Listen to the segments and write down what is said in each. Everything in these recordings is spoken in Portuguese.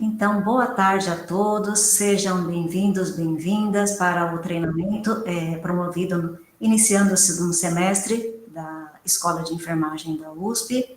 Então, boa tarde a todos, sejam bem-vindos, bem-vindas para o treinamento promovido, iniciando o segundo semestre da Escola de Enfermagem da USP.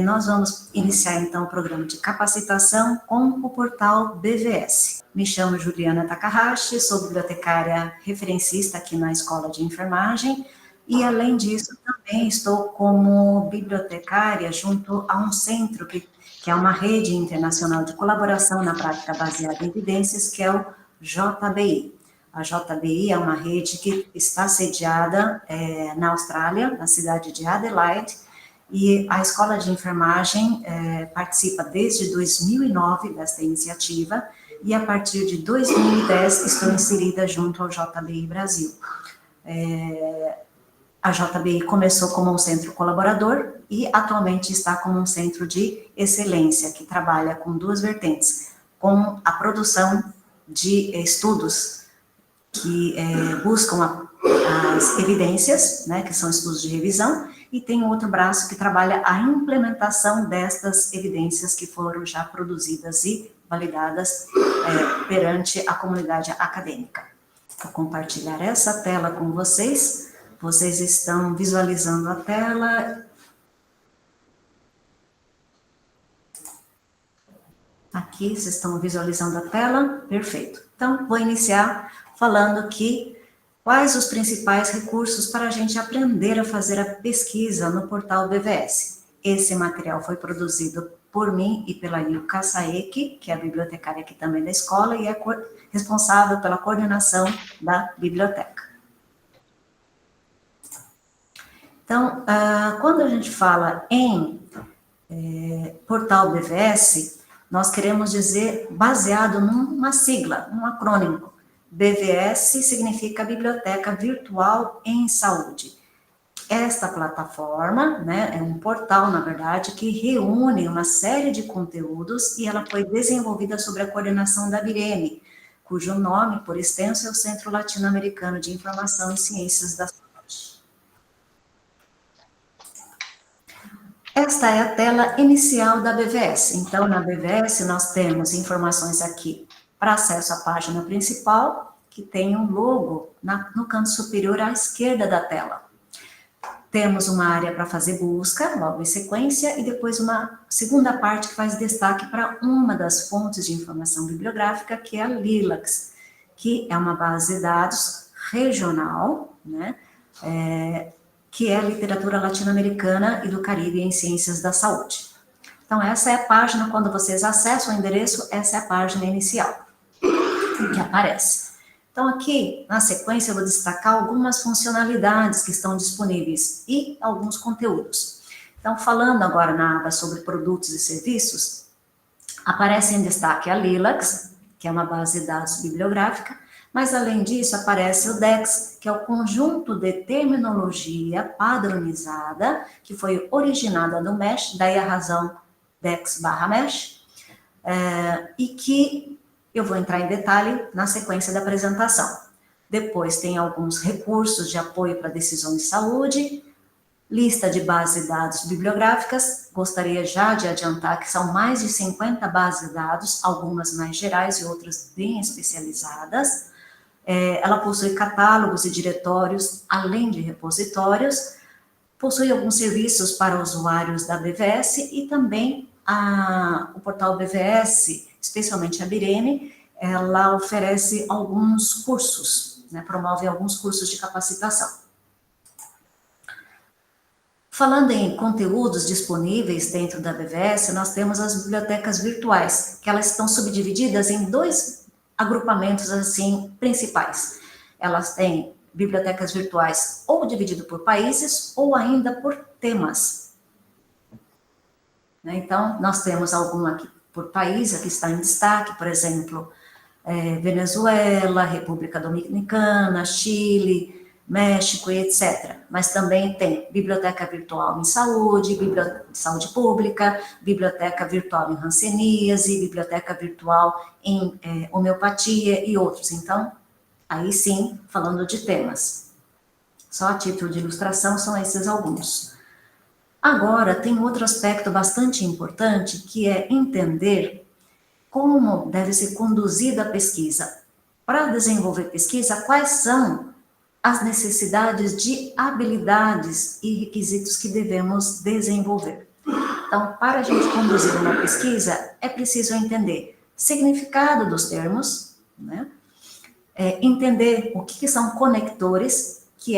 Nós vamos iniciar, então, o programa de capacitação com o portal BVS. Me chamo Juliana Takahashi, sou bibliotecária referencista aqui na Escola de Enfermagem e, além disso, também estou como bibliotecária junto a um centro que é uma rede internacional de colaboração na prática baseada em evidências, que é o JBI. A JBI é uma rede que está sediada na Austrália, na cidade de Adelaide, e a Escola de Enfermagem participa desde 2009 desta iniciativa, e a partir de 2010 estou inserida junto ao JBI Brasil. A JBI começou como um centro colaborador e atualmente está como um centro de excelência, que trabalha com duas vertentes, com a produção de estudos que buscam as evidências, né, que são estudos de revisão, e tem outro braço que trabalha a implementação destas evidências que foram já produzidas e validadas perante a comunidade acadêmica. Vou compartilhar essa tela com vocês. Vocês estão visualizando a tela. Aqui, vocês estão visualizando a tela? Perfeito. Então, vou iniciar falando que quais os principais recursos para a gente aprender a fazer a pesquisa no portal BVS. Esse material foi produzido por mim e pela Yuka Saeki, que é a bibliotecária aqui também da escola e é responsável pela coordenação da biblioteca. Então, quando a gente fala em portal BVS, nós queremos dizer baseado numa sigla, num acrônimo. BVS significa Biblioteca Virtual em Saúde. Esta plataforma, né, é um portal, na verdade, que reúne uma série de conteúdos e ela foi desenvolvida sob a coordenação da BIREME, cujo nome, por extenso, é o Centro Latino-Americano de Informação e Ciências da Saúde. Esta é a tela inicial da BVS. Então, na BVS, nós temos informações aqui para acesso à página principal, que tem um logo no canto superior à esquerda da tela. Temos uma área para fazer busca, logo em sequência, e depois uma segunda parte que faz destaque para uma das fontes de informação bibliográfica, que é a LILACS, que é uma base de dados regional, né, que é a literatura latino-americana e do Caribe em ciências da saúde. Então, essa é a página, quando vocês acessam o endereço, essa é a página inicial que aparece. Então, aqui, na sequência, eu vou destacar algumas funcionalidades que estão disponíveis e alguns conteúdos. Então, falando agora na aba sobre produtos e serviços, aparece em destaque a LILACS, que é uma base de dados bibliográfica, mas, além disso, aparece o DEX, que é o conjunto de terminologia padronizada, que foi originada no MESH, daí a razão DEX/MESH, e que eu vou entrar em detalhe na sequência da apresentação. Depois tem alguns recursos de apoio para decisões de saúde, lista de bases de dados bibliográficas, gostaria já de adiantar que são mais de 50 bases de dados, algumas mais gerais e outras bem especializadas. Ela possui catálogos e diretórios, além de repositórios, possui alguns serviços para usuários da BVS e também o portal BVS, especialmente a BIREME, ela oferece alguns cursos, né, promove alguns cursos de capacitação. Falando em conteúdos disponíveis dentro da BVS, nós temos as bibliotecas virtuais, que elas estão subdivididas em dois agrupamentos assim principais. Elas têm bibliotecas virtuais ou dividido por países ou ainda por temas. Então, nós temos alguma aqui por país, aqui está em destaque, por exemplo, Venezuela, República Dominicana, Chile, México e etc. Mas também tem biblioteca virtual em saúde, saúde pública, biblioteca virtual em hanseníase, biblioteca virtual em homeopatia e outros. Então, aí sim, falando de temas. Só a título de ilustração são esses alguns. Agora, tem outro aspecto bastante importante, que é entender como deve ser conduzida a pesquisa. Para desenvolver pesquisa, quais são as necessidades de habilidades e requisitos que devemos desenvolver. Então, para a gente conduzir uma pesquisa, é preciso entender significado dos termos, né? Entender o que são conectores, que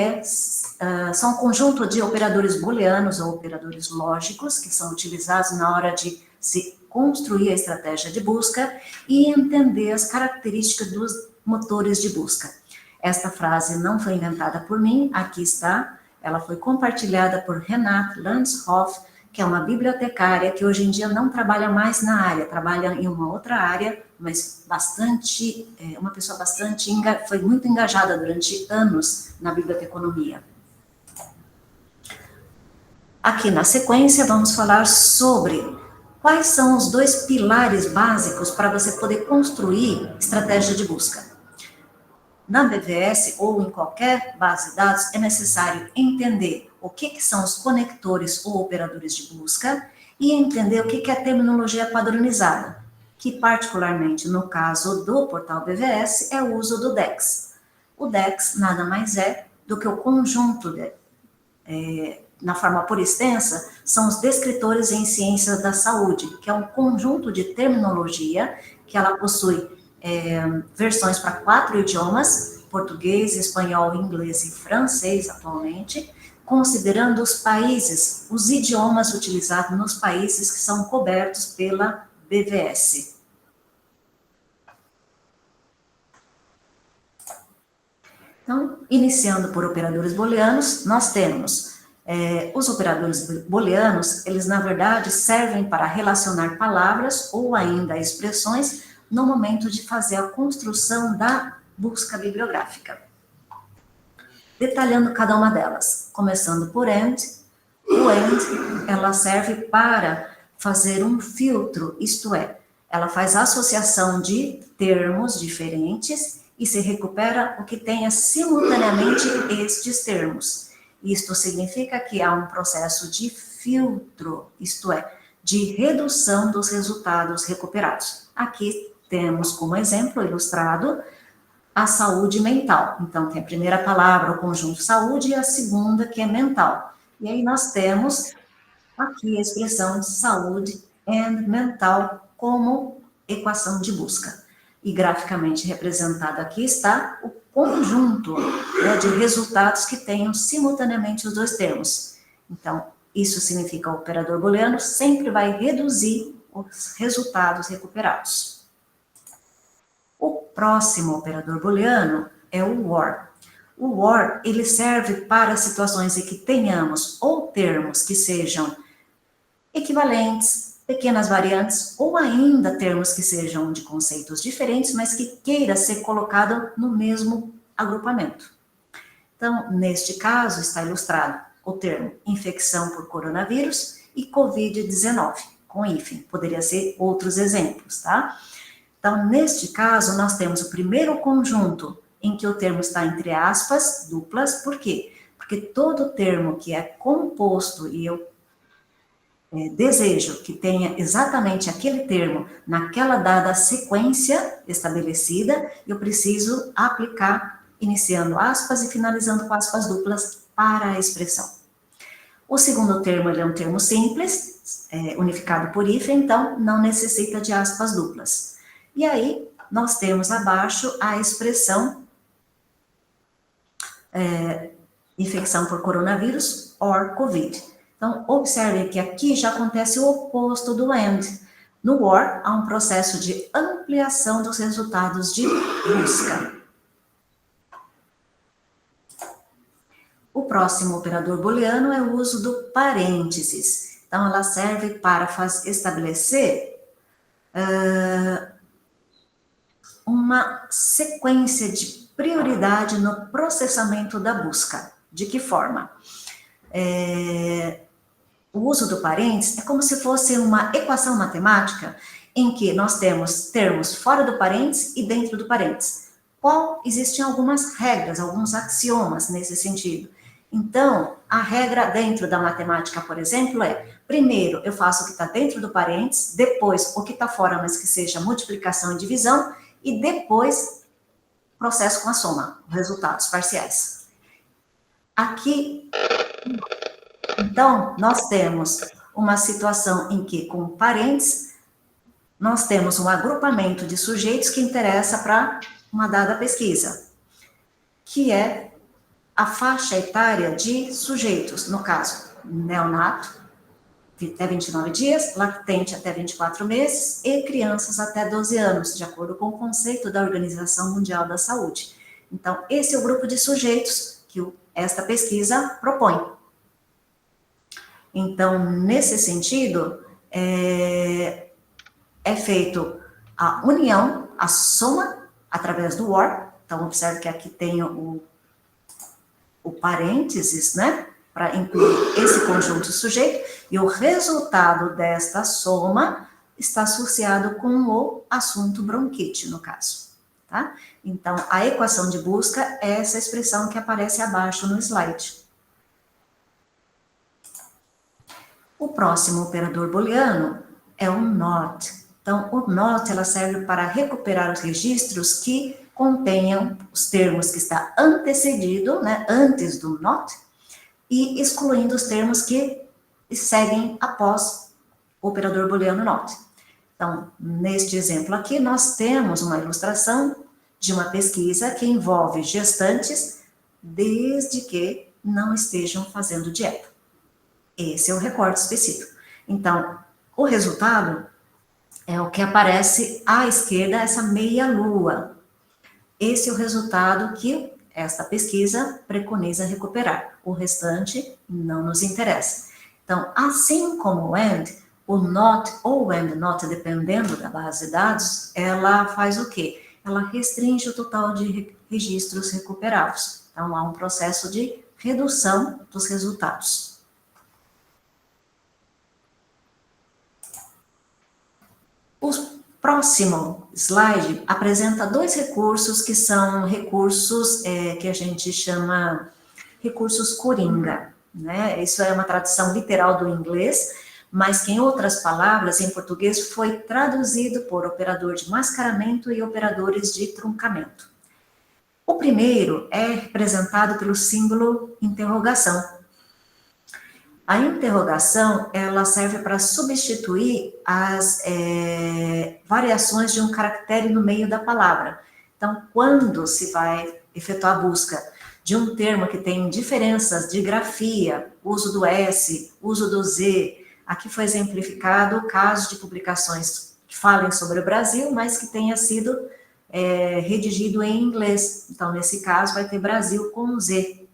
são um conjunto de operadores booleanos ou operadores lógicos, que são utilizados na hora de se construir a estratégia de busca, e entender as características dos motores de busca. Esta frase não foi inventada por mim, aqui está, ela foi compartilhada por Renate Landshoff, que é uma bibliotecária que hoje em dia não trabalha mais na área, trabalha em uma outra área, mas uma pessoa foi muito engajada durante anos na biblioteconomia. Aqui na sequência vamos falar sobre quais são os 2 pilares básicos para você poder construir estratégia de busca. Na BVS ou em qualquer base de dados, é necessário entender o que são os conectores ou operadores de busca e entender o que é a terminologia padronizada, que particularmente no caso do portal BVS é o uso do DEX. O DEX nada mais é do que o conjunto, na forma por extensa, são os descritores em ciências da saúde, que é um conjunto de terminologia que ela possui versões para 4 idiomas, português, espanhol, inglês e francês atualmente, considerando os países, os idiomas utilizados nos países que são cobertos pela BVS. Então, iniciando por operadores booleanos, nós temos os operadores booleanos, eles na verdade servem para relacionar palavras ou ainda expressões no momento de fazer a construção da busca bibliográfica. Detalhando cada uma delas, começando por AND. O AND, ela serve para fazer um filtro, isto é, ela faz associação de termos diferentes e se recupera o que tenha simultaneamente estes termos. Isto significa que há um processo de filtro, isto é, de redução dos resultados recuperados. Aqui temos como exemplo ilustrado a saúde mental. Então, tem a primeira palavra, o conjunto saúde, e a segunda, que é mental. E aí nós temos aqui a expressão saúde and mental como equação de busca. E graficamente representado aqui está o conjunto de resultados que tenham simultaneamente os 2 termos. Então, isso significa que o operador booleano sempre vai reduzir os resultados recuperados. O próximo operador booleano é o OR. O OR, ele serve para situações em que tenhamos ou termos que sejam equivalentes, pequenas variantes, ou ainda termos que sejam de conceitos diferentes, mas que queira ser colocado no mesmo agrupamento. Então, neste caso, está ilustrado o termo infecção por coronavírus e Covid-19, com hífen. Poderia ser outros exemplos, tá? Então, neste caso, nós temos o primeiro conjunto em que o termo está entre aspas duplas. Por quê? Porque todo termo que é composto e eu desejo que tenha exatamente aquele termo naquela dada sequência estabelecida, eu preciso aplicar iniciando aspas e finalizando com aspas duplas para a expressão. O segundo termo, ele é um termo simples, unificado por hífen, então não necessita de aspas duplas. E aí, nós temos abaixo a expressão infecção por coronavírus or COVID. Então, observe que aqui já acontece o oposto do AND. No OR, há um processo de ampliação dos resultados de busca. O próximo operador booleano é o uso do parênteses. Então, ela serve para estabelecer uma sequência de prioridade no processamento da busca. De que forma? O uso do parênteses é como se fosse uma equação matemática em que nós temos termos fora do parênteses e dentro do parênteses. Existem algumas regras, alguns axiomas nesse sentido. Então, a regra dentro da matemática, por exemplo, é: primeiro eu faço o que está dentro do parênteses, depois o que está fora, mas que seja multiplicação e divisão, e depois processo com a soma, resultados parciais. Aqui, então, nós temos uma situação em que, com parênteses, nós temos um agrupamento de sujeitos que interessa para uma dada pesquisa, que é a faixa etária de sujeitos, no caso, neonato, até 29 dias, lactente até 24 meses e crianças até 12 anos, de acordo com o conceito da Organização Mundial da Saúde. Então, esse é o grupo de sujeitos que esta pesquisa propõe. Então, nesse sentido, é feito a união, a soma, através do OR. Então, observe que aqui tem o parênteses, né, para incluir esse conjunto sujeito, e o resultado desta soma está associado com o assunto bronquite, no caso, tá? Então, a equação de busca é essa expressão que aparece abaixo no slide. O próximo operador booleano é o NOT. Então, o NOT, ela serve para recuperar os registros que contenham os termos que está antecedido, né, antes do NOT, e excluindo os termos que seguem após o operador booleano NOT. Então, neste exemplo aqui, nós temos uma ilustração de uma pesquisa que envolve gestantes desde que não estejam fazendo dieta. Esse é o recorte específico. Então, o resultado é o que aparece à esquerda, essa meia-lua. Esse é o resultado que esta pesquisa preconiza recuperar. O restante não nos interessa. Então, assim como o AND, o NOT ou o AND NOT, dependendo da base de dados, ela faz o quê? Ela restringe o total de registros recuperados. Então, há um processo de redução dos resultados. O próximo slide apresenta dois recursos que são recursos que a gente chama recursos coringa, né? Isso é uma tradução literal do inglês, mas que em outras palavras, em português, foi traduzido por operador de mascaramento e operadores de truncamento. O primeiro é representado pelo símbolo interrogação. A interrogação, ela serve para substituir as variações de um caractere no meio da palavra. Então, quando se vai efetuar a busca de um termo que tem diferenças de grafia, uso do S, uso do Z, aqui foi exemplificado o caso de publicações que falem sobre o Brasil, mas que tenha sido redigido em inglês. Então, nesse caso, vai ter Brasil com Z.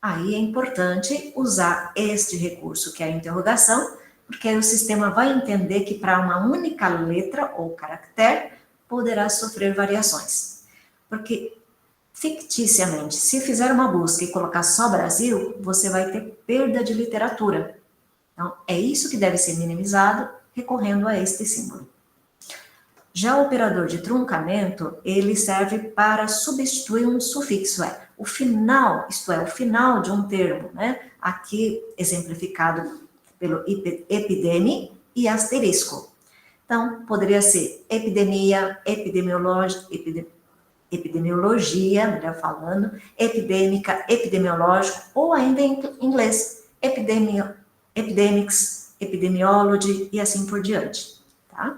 Aí é importante usar este recurso, que é a interrogação, porque aí o sistema vai entender que para uma única letra ou caractere poderá sofrer variações. Porque, ficticiamente, se fizer uma busca e colocar só Brasil, você vai ter perda de literatura. Então, é isso que deve ser minimizado recorrendo a este símbolo. Já o operador de truncamento, ele serve para substituir um sufixo, o final, isto é, o final de um termo, né? Aqui exemplificado pelo epidemia e asterisco. Então, poderia ser epidemia, epidemiologia, melhor falando, epidêmica, epidemiológico, ou ainda em inglês, epidemics, epidemiology e assim por diante, tá?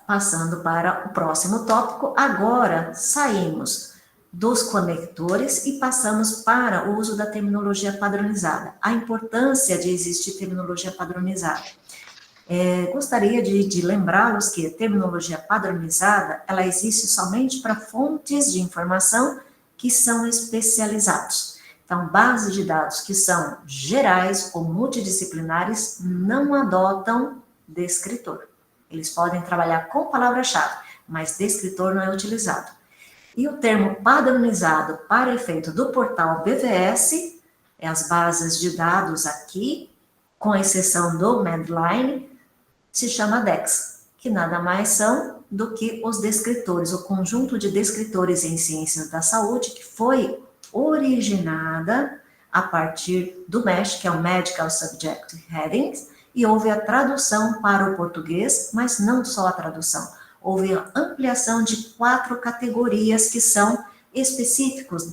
Passando para o próximo tópico, agora saímos dos conectores e passamos para o uso da terminologia padronizada. A importância de existir terminologia padronizada. Gostaria de lembrá-los que a terminologia padronizada, ela existe somente para fontes de informação que são especializados. Então, bases de dados que são gerais ou multidisciplinares não adotam descritor. Eles podem trabalhar com palavra-chave, mas descritor não é utilizado. E o termo padronizado para efeito do portal BVS, as bases de dados aqui, com exceção do Medline, se chama DEX, que nada mais são do que os descritores, o conjunto de descritores em ciências da saúde, que foi originada a partir do MESH, que é o Medical Subject Headings, e houve a tradução para o português, mas não só a tradução, houve a ampliação de 4 categorias que são específicos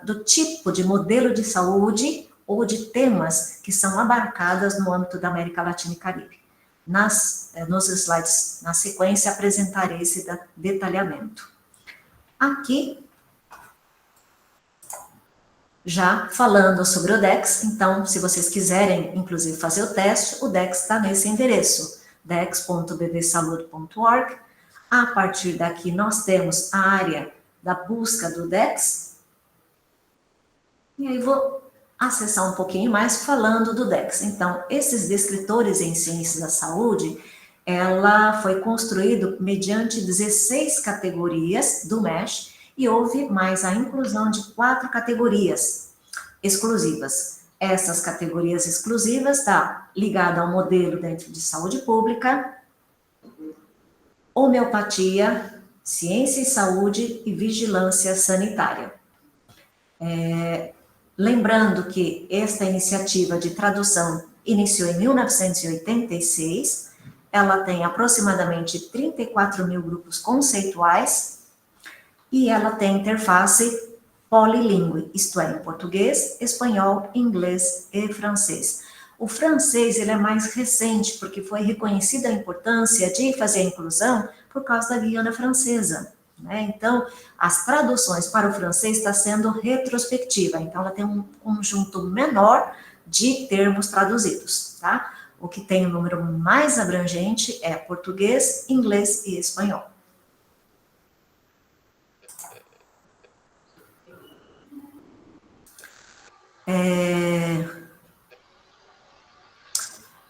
do tipo de modelo de saúde ou de temas que são abarcadas no âmbito da América Latina e Caribe. Nos slides, na sequência, apresentarei esse detalhamento. Aqui, já falando sobre o DEX, então, se vocês quiserem, inclusive, fazer o teste, o DEX está nesse endereço, dex.bbsalude.org. A partir daqui, nós temos a área da busca do DEX. E aí, vou acessar um pouquinho mais falando do DEX. Então, esses descritores em ciências da saúde, ela foi construído mediante 16 categorias do MESH e houve mais a inclusão de 4 categorias exclusivas. Essas categorias exclusivas estão ligadas ao modelo dentro de saúde pública, homeopatia, ciência e saúde e vigilância sanitária. Lembrando que esta iniciativa de tradução iniciou em 1986, ela tem aproximadamente 34 mil grupos conceituais e ela tem interface polilingüe, isto é, em português, espanhol, inglês e francês. O francês ele é mais recente, porque foi reconhecida a importância de fazer a inclusão por causa da Guiana Francesa. Então, as traduções para o francês está sendo retrospectiva, então ela tem um conjunto menor de termos traduzidos, tá? O que tem um número mais abrangente é português, inglês e espanhol.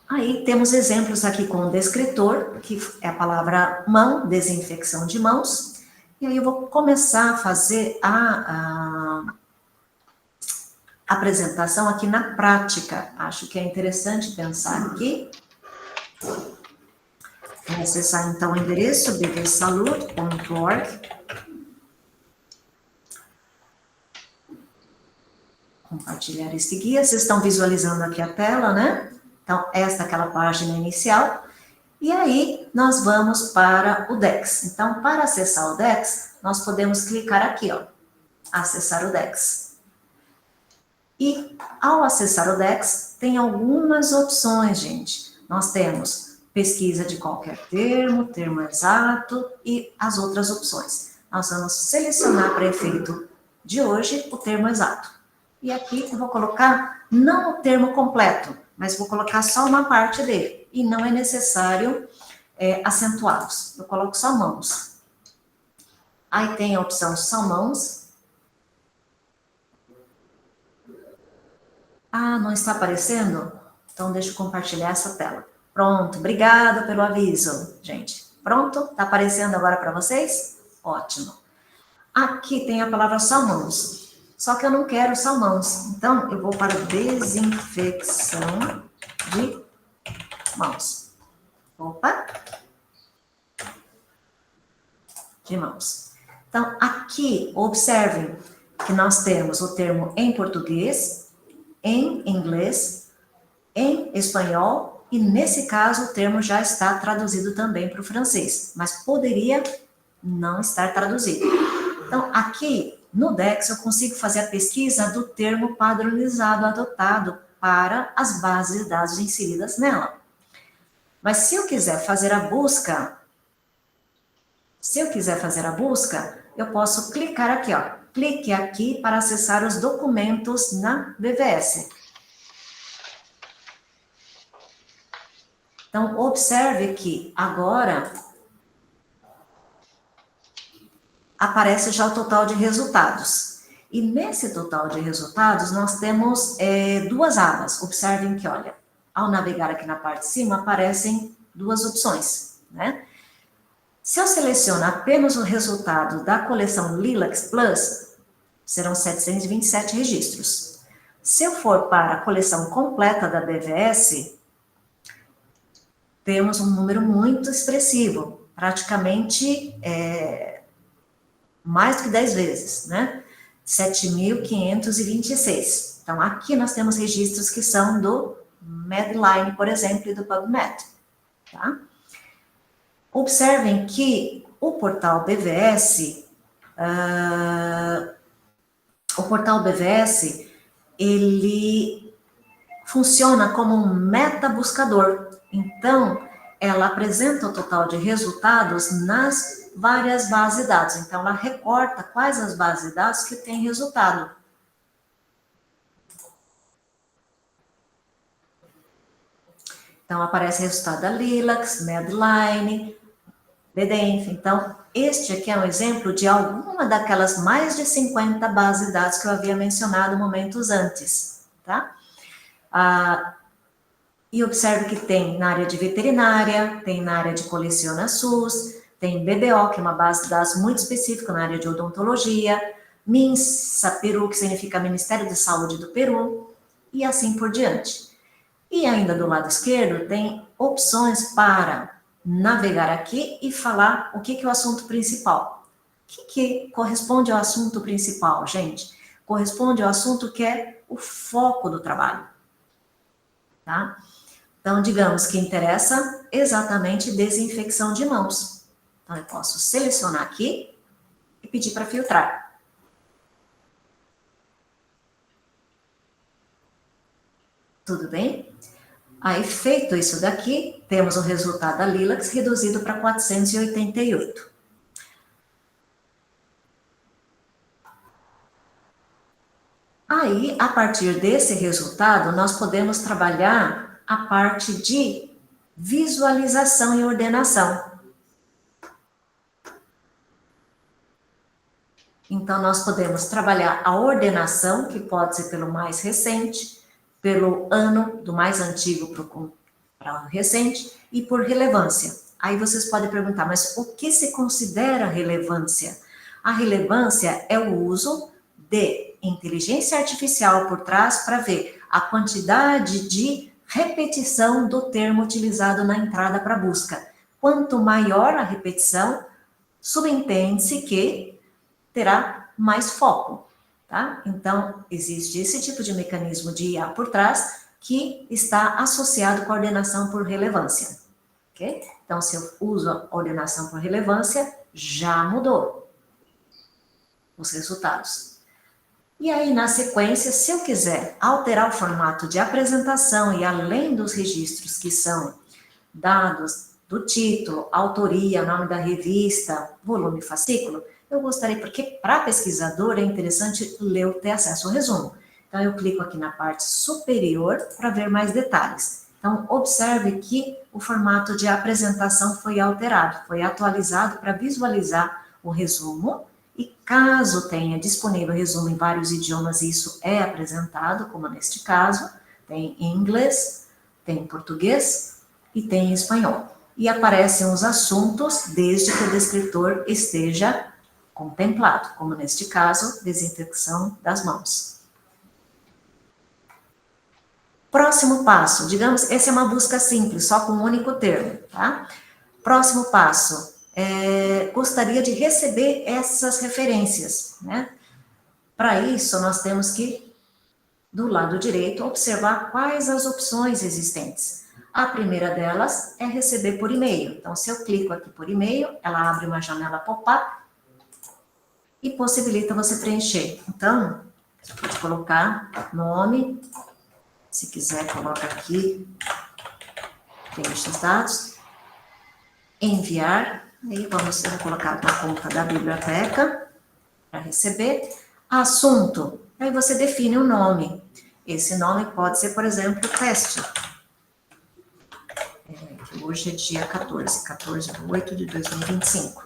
Aí temos exemplos aqui com o descritor, que é a palavra mão, desinfecção de mãos. E aí eu vou começar a fazer a apresentação aqui na prática. Acho que é interessante pensar aqui. Vou acessar então o endereço bbsalude.org. Compartilhar esse guia. Vocês estão visualizando aqui a tela, né? Então, esta é aquela página inicial. E aí, nós vamos para o DEX. Então, para acessar o DEX, nós podemos clicar aqui, ó, acessar o DEX. E, ao acessar o DEX, tem algumas opções, gente. Nós temos pesquisa de qualquer termo, termo exato e as outras opções. Nós vamos selecionar para efeito de hoje o termo exato. E aqui eu vou colocar não o termo completo, mas vou colocar só uma parte dele. E não é necessário acentuá-los. Eu coloco só mãos. Aí tem a opção só mãos. Ah, não está aparecendo? Então, deixa eu compartilhar essa tela. Pronto, obrigada pelo aviso, gente. Pronto? Está aparecendo agora para vocês? Ótimo. Aqui tem a palavra só mãos. Só que eu não quero só mãos. Então, eu vou para desinfecção de mãos. Opa! De mãos. Então, aqui, observem que nós temos o termo em português, em inglês, em espanhol, e nesse caso o termo já está traduzido também para o francês, mas poderia não estar traduzido. Então, aqui no DEX eu consigo fazer a pesquisa do termo padronizado adotado para as bases de dados inseridas nela. Mas se eu quiser fazer a busca, eu posso clicar aqui, ó. Clique aqui para acessar os documentos na BVS. Então, observe que agora aparece já o total de resultados. E nesse total de resultados, nós temos duas abas. Observem que, olha, ao navegar aqui na parte de cima, aparecem duas opções, né? Se eu seleciono apenas o resultado da coleção Lilacs Plus, serão 727 registros. Se eu for para a coleção completa da BVS, temos um número muito expressivo, praticamente mais do que 10 vezes, né? 7.526. Então, aqui nós temos registros que são do Medline, por exemplo, e do PubMed, tá? Observem que o portal BVS, ele funciona como um metabuscador. Então, ela apresenta o total de resultados nas várias bases de dados. Então, ela recorta quais as bases de dados que têm resultado. Então, aparece resultado da Lilacs, Medline, Bedenf. Então, este aqui é um exemplo de alguma daquelas mais de 50 bases de dados que eu havia mencionado momentos antes, tá? E observe que tem na área de veterinária, tem na área de coleciona SUS, tem BBO, que é uma base de dados muito específica na área de odontologia, MINSA Peru, que significa Ministério da Saúde do Peru, e assim por diante. E ainda do lado esquerdo tem opções para navegar aqui e falar o que é o assunto principal. O que corresponde ao assunto principal, gente? Corresponde ao assunto que é o foco do trabalho, tá? Então, digamos que interessa exatamente desinfecção de mãos. Então, eu posso selecionar aqui e pedir para filtrar. Tudo bem? Aí, feito isso daqui, temos o resultado da Lilacs reduzido para 488. Aí, a partir desse resultado, nós podemos trabalhar a parte de visualização e ordenação. Então, nós podemos trabalhar a ordenação, que pode ser pelo mais recente, pelo ano, do mais antigo para o recente, e por relevância. Aí vocês podem perguntar, mas o que se considera relevância? A relevância é o uso de inteligência artificial por trás para ver a quantidade de repetição do termo utilizado na entrada para busca. Quanto maior a repetição, subentende-se que terá mais foco, tá? Então, existe esse tipo de mecanismo de IA por trás que está associado com a ordenação por relevância, ok? Então, se eu uso a ordenação por relevância, já mudou os resultados. E aí, na sequência, se eu quiser alterar o formato de apresentação e além dos registros que são dados do título, autoria, nome da revista, volume, fascículo, eu gostaria, porque para pesquisador é interessante ler, ter acesso ao resumo. Então, eu clico aqui na parte superior para ver mais detalhes. Então, observe que o formato de apresentação foi alterado, foi atualizado para visualizar o resumo. E caso tenha disponível resumo em vários idiomas, isso é apresentado, como neste caso, tem em inglês, tem em português e tem em espanhol. E aparecem os assuntos desde que o descritor esteja contemplado, como neste caso, desinfecção das mãos. Próximo passo, digamos, essa é uma busca simples, só com um único termo, tá? Próximo passo, gostaria de receber essas referências, né? Para isso, nós temos que, do lado direito, observar quais as opções existentes. A primeira delas é receber por e-mail. Então, se eu clico aqui por e-mail, ela abre uma janela pop-up e possibilita você preencher. Então, você pode colocar nome, se quiser, coloca aqui, preenche os dados, enviar, aí eu vou colocar na conta da biblioteca para receber. Assunto, aí você define o nome. Esse nome pode ser, por exemplo, teste. Hoje é dia 14/8/2025.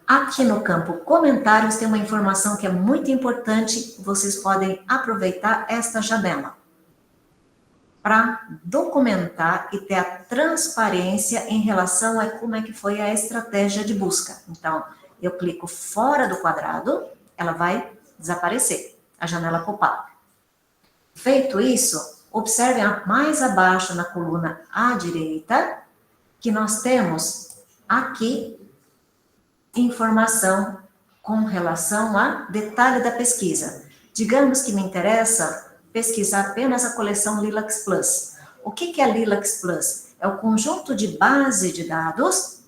Aqui no campo comentários tem uma informação que é muito importante, vocês podem aproveitar esta janela para documentar e ter a transparência em relação a como é que foi a estratégia de busca. Então, eu clico fora do quadrado, ela vai desaparecer, a janela pop-up. Feito isso, observem mais abaixo na coluna à direita, que nós temos aqui, informação com relação a detalhe da pesquisa. Digamos que me interessa pesquisar apenas a coleção Lilacs Plus. O que é Lilacs Plus? É o conjunto de base de dados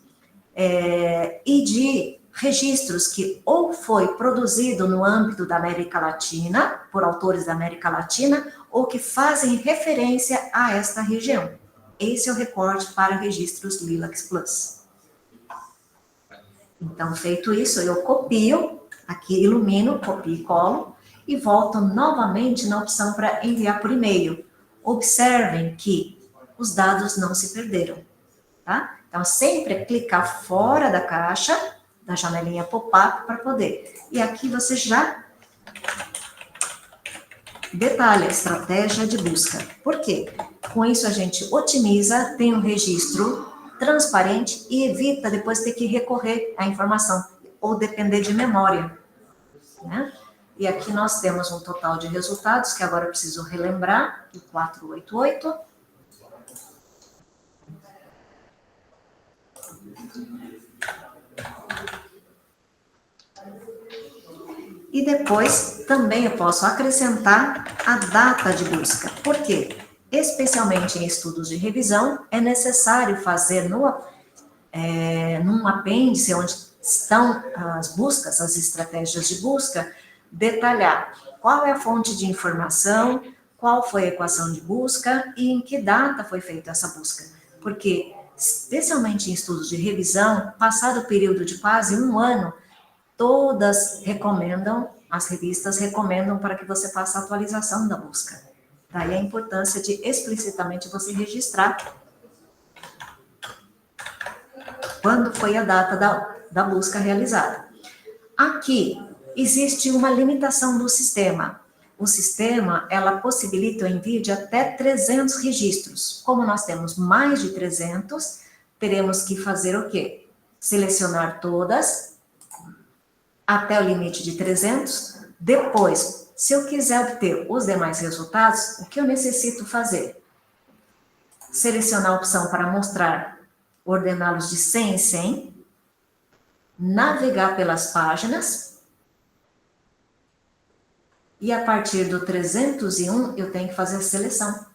e de registros que ou foi produzido no âmbito da América Latina, por autores da América Latina, ou que fazem referência a esta região. Esse é o recorte para registros Lilacs Plus. Então, feito isso, eu copio, aqui ilumino, copio e colo, e volto novamente na opção para enviar por e-mail. Observem que os dados não se perderam, tá? Então, sempre é clicar fora da caixa, da janelinha pop-up para poder. E aqui você já detalha a estratégia de busca. Por quê? Com isso a gente otimiza, tem um registro transparente e evita depois ter que recorrer à informação ou depender de memória, né? E aqui nós temos um total de resultados que agora eu preciso relembrar, o 488. E depois também eu posso acrescentar a data de busca. Por quê? Especialmente em estudos de revisão, é necessário fazer num apêndice onde estão as buscas, as estratégias de busca, detalhar qual é a fonte de informação, qual foi a equação de busca e em que data foi feita essa busca. Porque, especialmente em estudos de revisão, passado o período de quase um ano, todas recomendam, as revistas recomendam para que você faça a atualização da busca. Daí a importância de explicitamente você registrar quando foi a data da busca realizada. Aqui existe uma limitação do sistema. O sistema, ela possibilita o envio de até 300 registros. Como nós temos mais de 300, teremos que fazer o quê? Selecionar todas até o limite de 300. Depois, se eu quiser obter os demais resultados, o que eu necessito fazer? Selecionar a opção para mostrar, ordená-los de 100 em 100, navegar pelas páginas, e a partir do 301 eu tenho que fazer a seleção.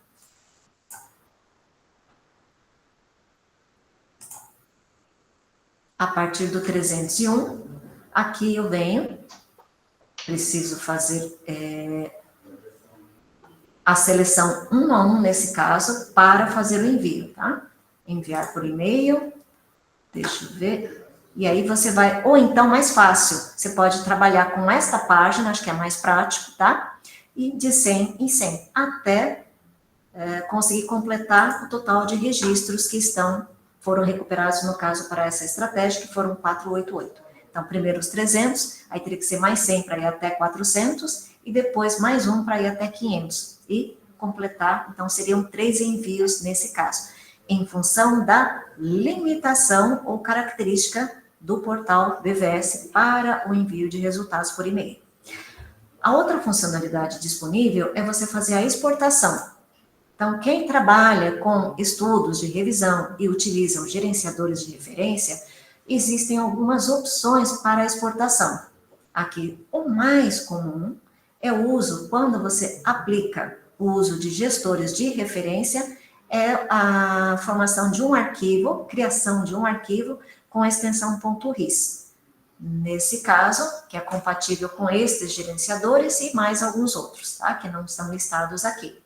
A partir do 301, aqui eu venho, preciso fazer a seleção um a um nesse caso para fazer o envio, tá? Enviar por e-mail, deixa eu ver. E aí você vai, ou então mais fácil, você pode trabalhar com esta página, acho que é mais prático, tá? E de 100 em 100, até conseguir completar o total de registros que foram recuperados, no caso, para essa estratégia, que foram 488. Então, primeiro os 300, aí teria que ser mais 100 para ir até 400, e depois mais um para ir até 500. E completar, então, seriam 3 envios nesse caso, em função da limitação ou característica do portal BVS para o envio de resultados por e-mail. A outra funcionalidade disponível é você fazer a exportação. Então, quem trabalha com estudos de revisão e utiliza os gerenciadores de referência, existem algumas opções para a exportação. Aqui, o mais comum é o uso, quando você aplica o uso de gestores de referência, é a formação de um arquivo, criação de um arquivo com a extensão .ris. Nesse caso, que é compatível com estes gerenciadores e mais alguns outros, tá? Que não estão listados aqui.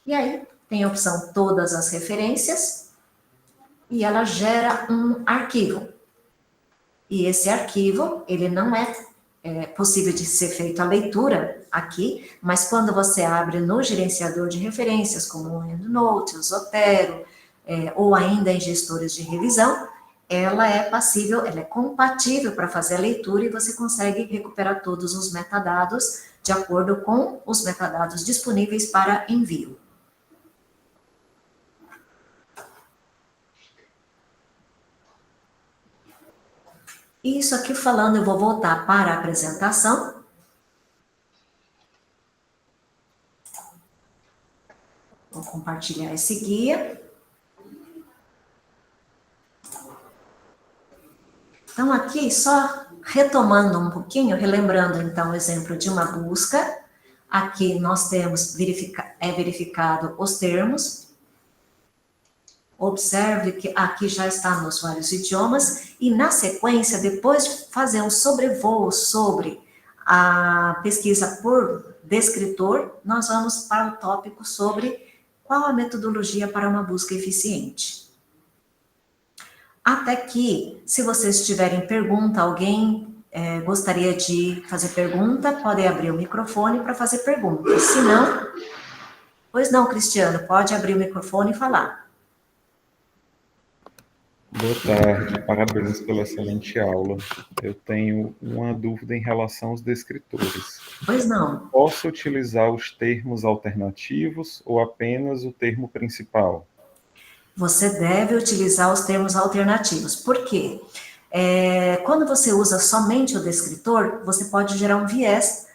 E aí, tem a opção todas as referências, e ela gera um arquivo. E esse arquivo, ele não é possível de ser feita a leitura aqui, mas quando você abre no gerenciador de referências, como o EndNote, o Zotero, ou ainda em gestores de revisão, ela é passível, ela é compatível para fazer a leitura e você consegue recuperar todos os metadados de acordo com os metadados disponíveis para envio. Isso aqui falando, eu vou voltar para a apresentação. Vou compartilhar esse guia. Então, aqui, só retomando um pouquinho, relembrando, então, o exemplo de uma busca. Aqui nós temos verificado os termos. Observe que aqui já está nos vários idiomas. E, na sequência, depois de fazer um sobrevoo sobre a pesquisa por descritor, nós vamos para o tópico sobre qual a metodologia para uma busca eficiente. Até que, se vocês tiverem pergunta, alguém gostaria de fazer pergunta, podem abrir o microfone para fazer pergunta. Se não, pois não, Cristiano, pode abrir o microfone e falar. Boa tarde, parabéns pela excelente aula. Eu tenho uma dúvida em relação aos descritores. Pois não. Posso utilizar os termos alternativos ou apenas o termo principal? Você deve utilizar os termos alternativos. Por quê? Quando você usa somente o descritor, você pode gerar um viés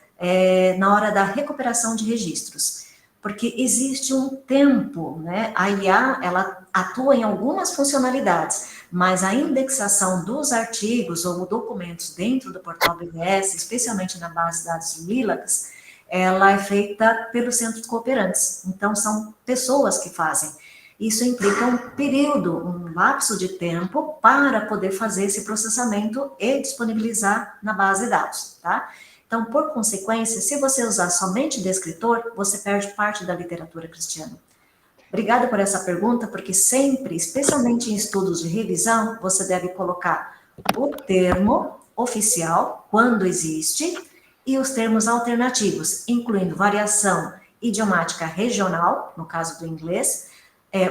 na hora da recuperação de registros. Porque existe um tempo, né? A IA, ela atua em algumas funcionalidades, mas a indexação dos artigos ou documentos dentro do portal BVS, especialmente na base de dados Lilacs, ela é feita pelos centros cooperantes. Então, são pessoas que fazem. Isso implica um período, um lapso de tempo para poder fazer esse processamento e disponibilizar na base de dados, tá? Então, por consequência, se você usar somente descritor, você perde parte da literatura cristiana. Obrigada por essa pergunta, porque sempre, especialmente em estudos de revisão, você deve colocar o termo oficial, quando existe, e os termos alternativos, incluindo variação idiomática regional, no caso do inglês,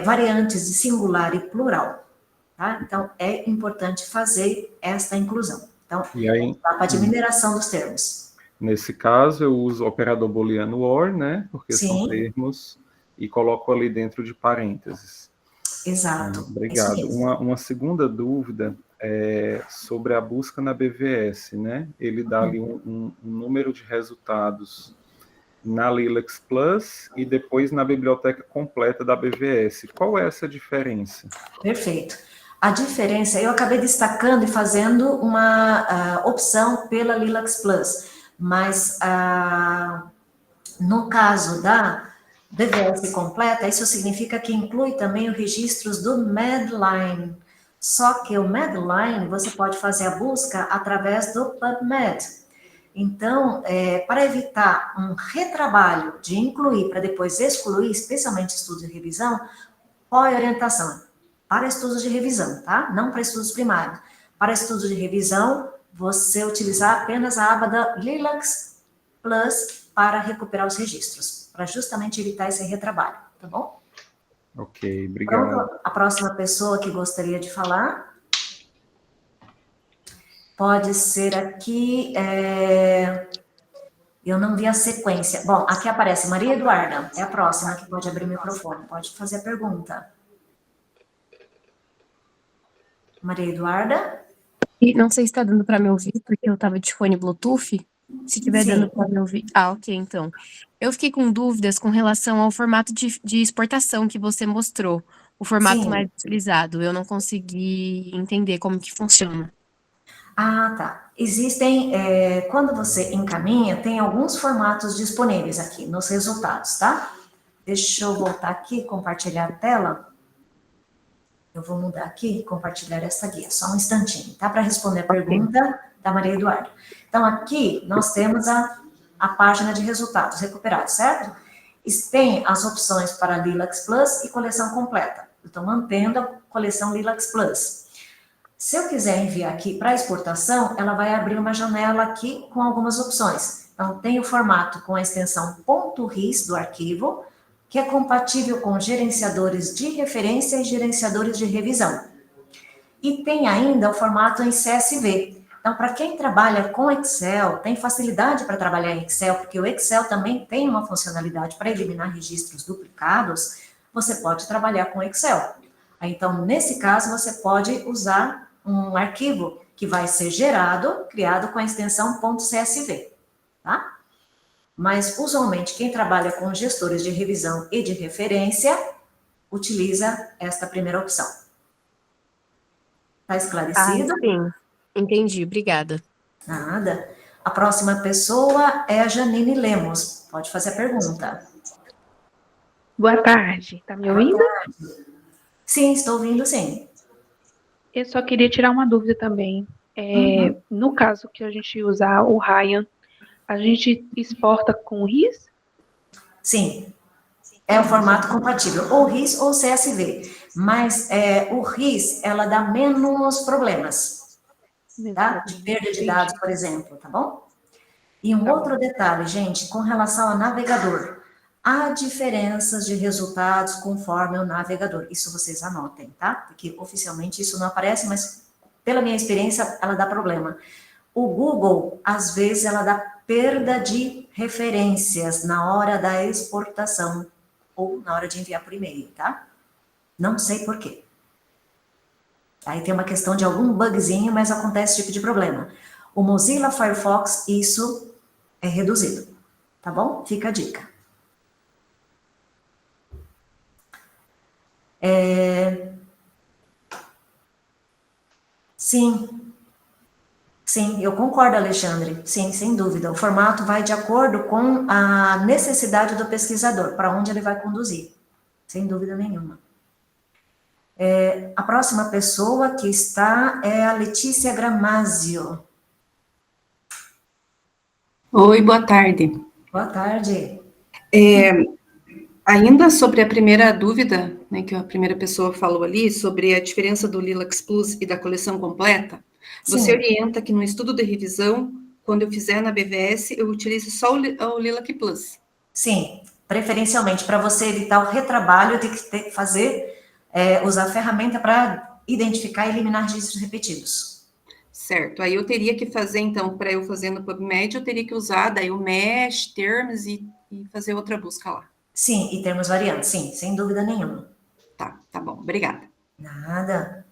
variantes de singular e plural, tá? Então, é importante fazer esta inclusão. Então, E aí, etapa de mineração dos termos. nesse caso, eu uso o operador booleano OR, né? Porque Sim. são termos, e coloco ali dentro de parênteses. Exato. Obrigado. Uma segunda dúvida é sobre a busca na BVS, né? Ele dá ali um número de resultados na Lilacs Plus e depois na biblioteca completa da BVS. Qual é essa diferença? Perfeito. A diferença, eu acabei destacando e fazendo uma opção pela Lilacs Plus, mas no caso da BVS completa, isso significa que inclui também os registros do Medline. Só que o Medline, você pode fazer a busca através do PubMed. Então, para evitar um retrabalho de incluir para depois excluir, especialmente estudos de revisão, qual é a orientação? Para estudos de revisão, tá? Não para estudos primários. Para estudos de revisão, você utilizar apenas a aba da Lilacs Plus para recuperar os registros, para justamente evitar esse retrabalho, tá bom? Ok, obrigado. Pronto, a próxima pessoa que gostaria de falar pode ser aqui, eu não vi a sequência. Bom, aqui aparece Maria Eduarda, é a próxima que pode abrir o microfone, pode fazer a pergunta. Maria Eduarda? E não sei se está dando para me ouvir, porque eu estava de fone Bluetooth. Se estiver dando para me ouvir. Ah, ok, então. Eu fiquei com dúvidas com relação ao formato de exportação que você mostrou, o formato mais utilizado. Eu não consegui entender como que funciona. Ah, tá. Existem, quando você encaminha, tem alguns formatos disponíveis aqui nos resultados, tá? Deixa eu voltar aqui, compartilhar a tela. Eu vou mudar aqui e compartilhar essa guia, só um instantinho, tá? Para responder a pergunta da Maria Eduarda. Então, aqui nós temos a página de resultados recuperados, certo? E tem as opções para Lilacs Plus e coleção completa. Eu estou mantendo a coleção Lilacs Plus. Se eu quiser enviar aqui para exportação, ela vai abrir uma janela aqui com algumas opções. Então, tem o formato com a extensão .ris do arquivo, que é compatível com gerenciadores de referência e gerenciadores de revisão. E tem ainda o formato em CSV. Então, para quem trabalha com Excel, tem facilidade para trabalhar em Excel, porque o Excel também tem uma funcionalidade para eliminar registros duplicados, você pode trabalhar com Excel. Então, nesse caso, você pode usar um arquivo que vai ser criado com a extensão .csv, tá? Mas, usualmente, quem trabalha com gestores de revisão e de referência, utiliza esta primeira opção. Está esclarecido? Ah, sim. Entendi, obrigada. Nada. A próxima pessoa é a Janine Lemos. Pode fazer a pergunta. Boa tarde, tá me ouvindo? Sim, estou ouvindo, sim. Eu só queria tirar uma dúvida também. No caso que a gente usar o Ryan, a gente exporta com RIS? Sim, é o formato compatível, ou RIS ou CSV. Mas o RIS, ela dá menos problemas, tá? De perda de dados, por exemplo, tá bom? E um outro detalhe, gente, com relação ao navegador. Há diferenças de resultados conforme o navegador. Isso vocês anotem, tá? Porque oficialmente isso não aparece, mas pela minha experiência, ela dá problema. O Google, às vezes, ela dá perda de referências na hora da exportação ou na hora de enviar por e-mail, tá? Não sei por quê. Aí tem uma questão de algum bugzinho, mas acontece esse tipo de problema. O Mozilla Firefox, isso é reduzido, tá bom? Fica a dica. Sim, eu concordo, Alexandre. Sim, sem dúvida. O formato vai de acordo com a necessidade do pesquisador, para onde ele vai conduzir. Sem dúvida nenhuma. A próxima pessoa que está é a Letícia Gramazio. Oi, boa tarde. Boa tarde. Ainda sobre a primeira dúvida, né, que a primeira pessoa falou ali, sobre a diferença do Lilacs Plus e da coleção completa, você orienta que no estudo de revisão, quando eu fizer na BVS, eu utilize só o Lilac Plus. Sim, preferencialmente, para você evitar o retrabalho de ter que fazer, usar a ferramenta para identificar e eliminar registros repetidos. Certo, aí eu teria que fazer, então, para eu fazer no PubMed, eu teria que usar daí o Mesh, Terms e fazer outra busca lá. Sim, e termos variantes, sim, sem dúvida nenhuma. Tá bom, obrigada. Nada.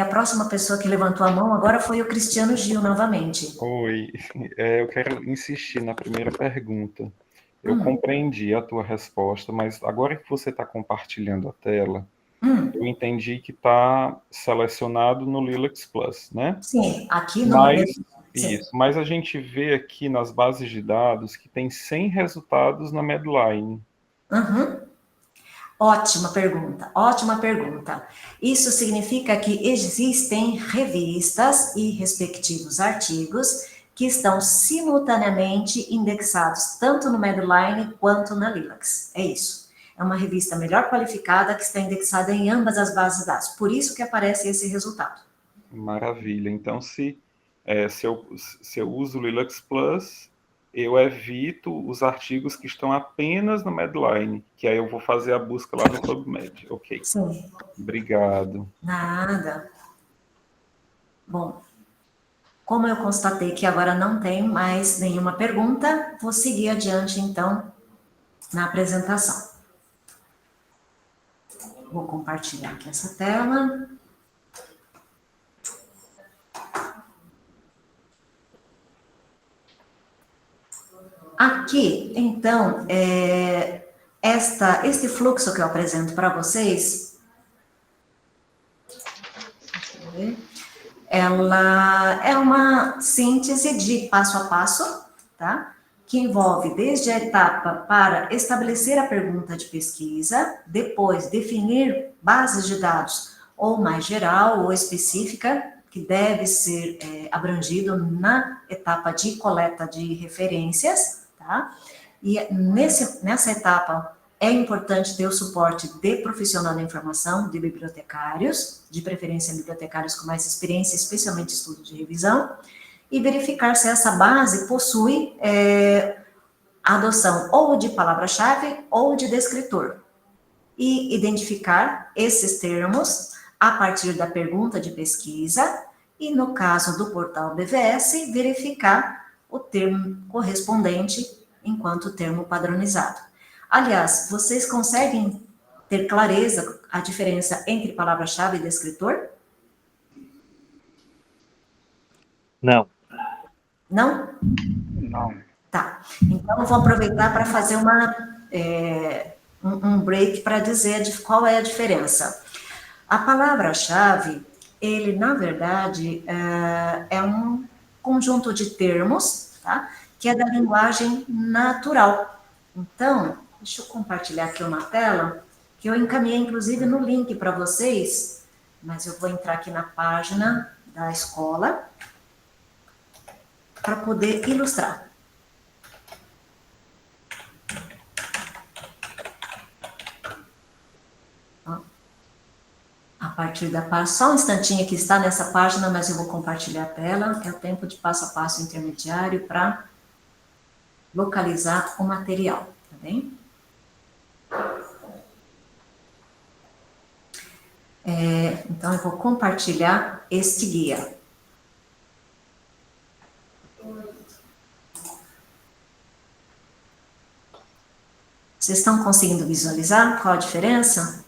A próxima pessoa que levantou a mão agora foi o Cristiano Gil, novamente. Oi, eu quero insistir na primeira pergunta. Eu compreendi a tua resposta, mas agora que você está compartilhando a tela, eu entendi que está selecionado no Lilacs Plus, né? Sim, aqui no... Mas a gente vê aqui nas bases de dados que tem 100 resultados na Medline. Ótima pergunta. Isso significa que existem revistas e respectivos artigos que estão simultaneamente indexados tanto no Medline quanto na Lilacs. É isso. É uma revista melhor qualificada que está indexada em ambas as bases de dados. Por isso que aparece esse resultado. Maravilha. Então, se eu uso o Lilacs Plus, eu evito os artigos que estão apenas no Medline, que aí eu vou fazer a busca lá no PubMed. Ok. Sim. Obrigado. Nada. Bom, como eu constatei que agora não tem mais nenhuma pergunta, vou seguir adiante, então, na apresentação. Vou compartilhar aqui essa tela. Aqui, então, este fluxo que eu apresento para vocês, ela é uma síntese de passo a passo, tá? Que envolve desde a etapa para estabelecer a pergunta de pesquisa, depois definir bases de dados ou mais geral ou específica, que deve ser abrangido na etapa de coleta de referências, tá? E nessa etapa é importante ter o suporte de profissional da informação, de bibliotecários, de preferência bibliotecários com mais experiência, especialmente estudo de revisão, e verificar se essa base possui a adoção ou de palavra-chave ou de descritor. E identificar esses termos a partir da pergunta de pesquisa e, no caso do portal BVS, verificar o termo correspondente enquanto termo padronizado. Aliás, vocês conseguem ter clareza a diferença entre palavra-chave e descritor? Não. Não? Não. Tá. Então, eu vou aproveitar para fazer um break para dizer qual é a diferença. A palavra-chave, ele, na verdade, é um conjunto de termos, tá? Que é da linguagem natural. Então, deixa eu compartilhar aqui uma tela, que eu encaminhei, inclusive, no link para vocês, mas eu vou entrar aqui na página da escola para poder ilustrar. A partir da página, só um instantinho que está nessa página, mas eu vou compartilhar a tela, é o tempo de passo a passo intermediário para localizar o material, tá bem? Então, eu vou compartilhar este guia. Vocês estão conseguindo visualizar qual a diferença?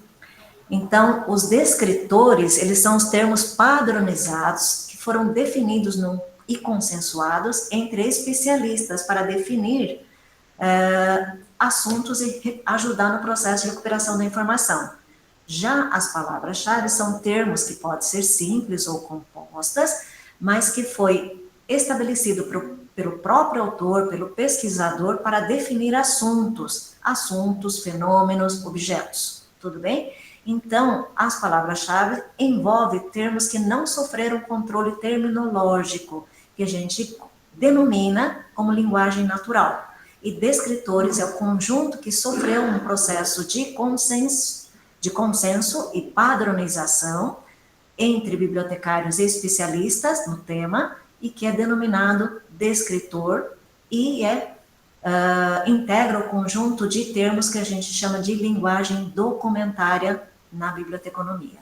Então, os descritores, eles são os termos padronizados que foram definidos e consensuados entre especialistas para definir assuntos e ajudar no processo de recuperação da informação. Já as palavras-chave são termos que podem ser simples ou compostas, mas que foi estabelecido pelo próprio autor, pelo pesquisador, para definir assuntos, fenômenos, objetos. Tudo bem? Então, as palavras-chave envolvem termos que não sofreram controle terminológico, que a gente denomina como linguagem natural. E descritores é o conjunto que sofreu um processo de consenso e padronização entre bibliotecários e especialistas no tema, e que é denominado descritor, e integra o conjunto de termos que a gente chama de linguagem documentária na biblioteconomia.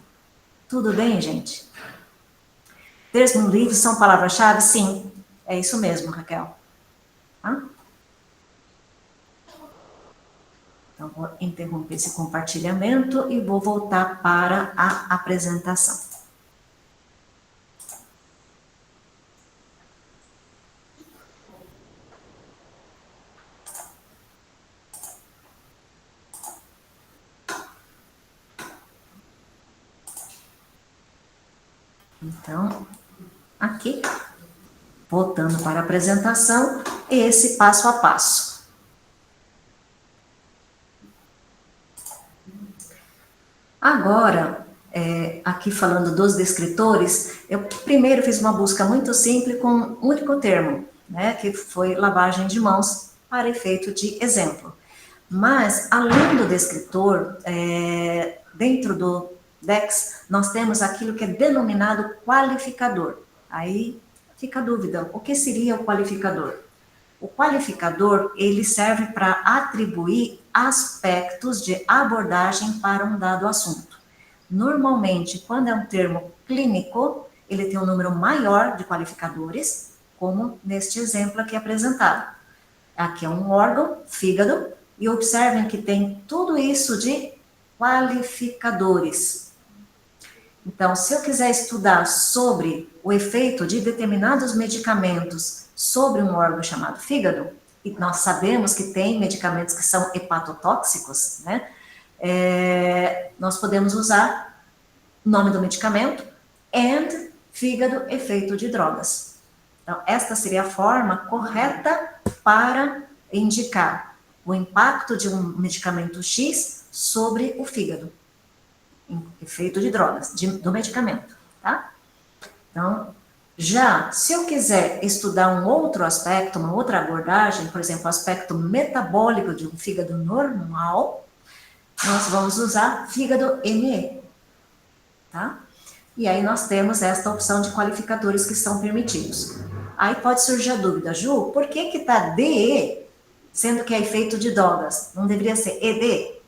Tudo bem, gente? Termos livres são palavras-chave? Sim, é isso mesmo, Raquel. Tá? Então, vou interromper esse compartilhamento e vou voltar para a apresentação. Então, aqui, voltando para a apresentação, esse passo a passo. Agora, aqui falando dos descritores, eu primeiro fiz uma busca muito simples com um único termo, né, que foi lavagem de mãos, para efeito de exemplo. Mas, além do descritor, dentro do DEX, nós temos aquilo que é denominado qualificador. Aí fica a dúvida, o que seria o qualificador? O qualificador, ele serve para atribuir aspectos de abordagem para um dado assunto. Normalmente, quando é um termo clínico, ele tem um número maior de qualificadores, como neste exemplo aqui apresentado. Aqui é um órgão, fígado, e observem que tem tudo isso de qualificadores. Então, se eu quiser estudar sobre o efeito de determinados medicamentos sobre um órgão chamado fígado, e nós sabemos que tem medicamentos que são hepatotóxicos, né? Nós podemos usar o nome do medicamento and fígado, efeito de drogas. Então, esta seria a forma correta para indicar o impacto de um medicamento X sobre o fígado. Efeito de drogas, do medicamento, tá? Então, já, se eu quiser estudar um outro aspecto, uma outra abordagem, por exemplo, o aspecto metabólico de um fígado normal, nós vamos usar fígado ME, tá? E aí nós temos esta opção de qualificadores que são permitidos. Aí pode surgir a dúvida, Ju, por que está DE, sendo que é efeito de drogas? Não deveria ser ED?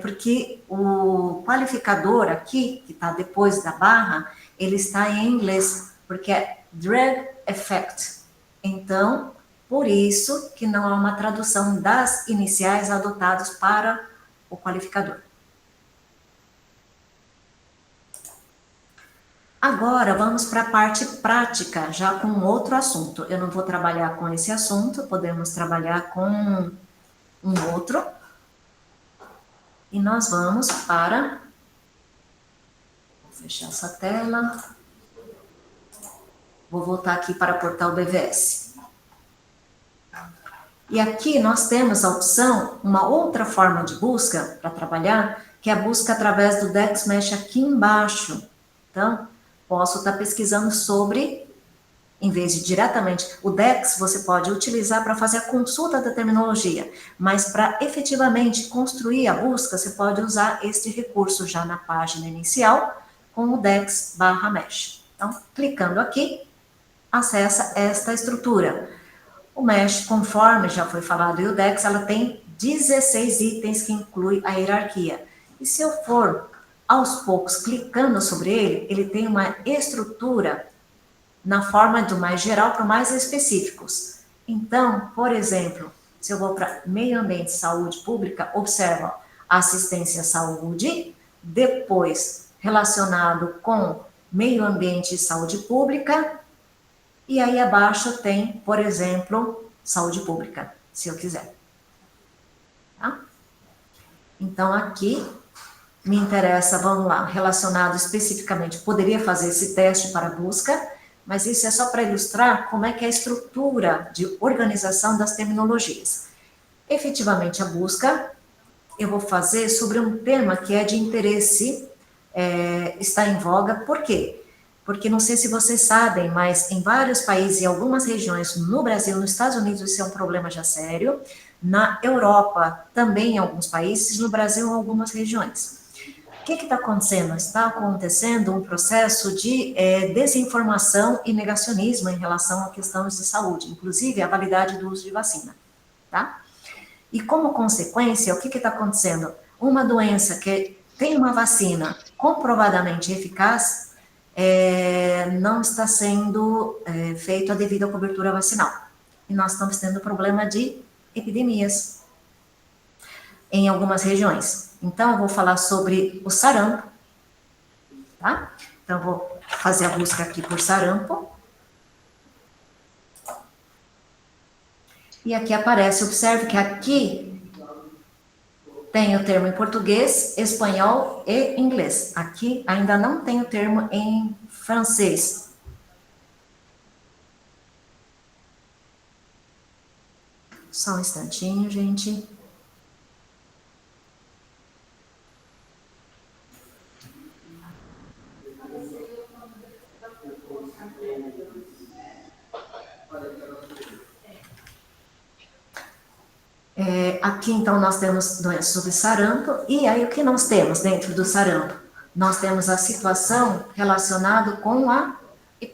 Porque o qualificador aqui, que está depois da barra, ele está em inglês, porque é drug effect. Então, por isso que não há uma tradução das iniciais adotadas para o qualificador. Agora, vamos para a parte prática, já com outro assunto. Eu não vou trabalhar com esse assunto, podemos trabalhar com um outro. E nós vamos para fechar essa tela. Vou voltar aqui para o portal BVS. E aqui nós temos a opção, uma outra forma de busca para trabalhar, que é a busca através do DexMesh aqui embaixo. Então, posso estar pesquisando sobre, em vez de diretamente, o Dex você pode utilizar para fazer a consulta da terminologia, mas para efetivamente construir a busca, você pode usar este recurso já na página inicial, com o Dex/Mesh. Então, clicando aqui, acessa esta estrutura. O Mesh, conforme já foi falado, e o Dex, ela tem 16 itens que inclui a hierarquia. E se eu for, aos poucos, clicando sobre ele, ele tem uma estrutura na forma do mais geral para mais específicos. Então, por exemplo, se eu vou para meio ambiente e saúde pública, observa assistência à saúde, depois relacionado com meio ambiente e saúde pública, e aí abaixo tem, por exemplo, saúde pública, se eu quiser. Tá? Então, aqui me interessa, vamos lá, relacionado especificamente, poderia fazer esse teste para busca, mas isso é só para ilustrar como é que é a estrutura de organização das terminologias. Efetivamente, a busca, eu vou fazer sobre um tema que é de interesse, está em voga, por quê? Porque não sei se vocês sabem, mas em vários países e algumas regiões, no Brasil, nos Estados Unidos, isso é um problema já sério, na Europa, também em alguns países, no Brasil, em algumas regiões. O que está acontecendo? Está acontecendo um processo de desinformação e negacionismo em relação a questões de saúde, inclusive a validade do uso de vacina, tá? E como consequência, o que está acontecendo? Uma doença que tem uma vacina comprovadamente eficaz, não está sendo feita a devida cobertura vacinal. E nós estamos tendo problema de epidemias em algumas regiões. Então, eu vou falar sobre o sarampo, tá? Então, eu vou fazer a busca aqui por sarampo. E aqui aparece, observe que aqui tem o termo em português, espanhol e inglês. Aqui ainda não tem o termo em francês. Só um instantinho, gente. Aqui, então, nós temos doenças sobre sarampo, e aí o que nós temos dentro do sarampo? Nós temos a situação relacionada com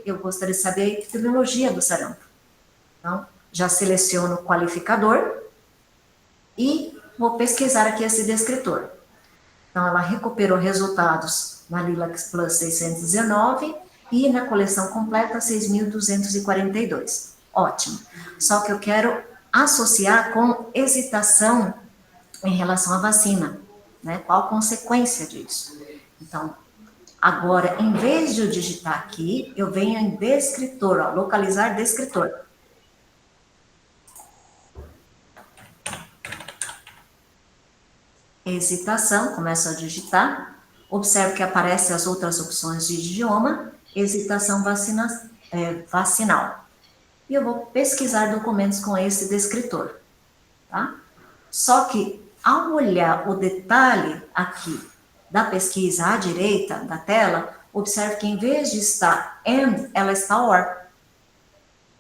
eu gostaria de saber a epidemiologia do sarampo. Então, já seleciono o qualificador e vou pesquisar aqui esse descritor. Então, ela recuperou resultados na Lilacs Plus 619 e na coleção completa 6.242. Ótimo. Só que eu quero associar com hesitação em relação à vacina, né? Qual a consequência disso? Então, agora, em vez de eu digitar aqui, eu venho em descritor, ó, localizar descritor. Hesitação, começo a digitar, observo que aparecem as outras opções de idioma, hesitação vacinal. E eu vou pesquisar documentos com esse descritor, tá? Só que, ao olhar o detalhe aqui da pesquisa à direita da tela, observe que em vez de estar and, ela está or.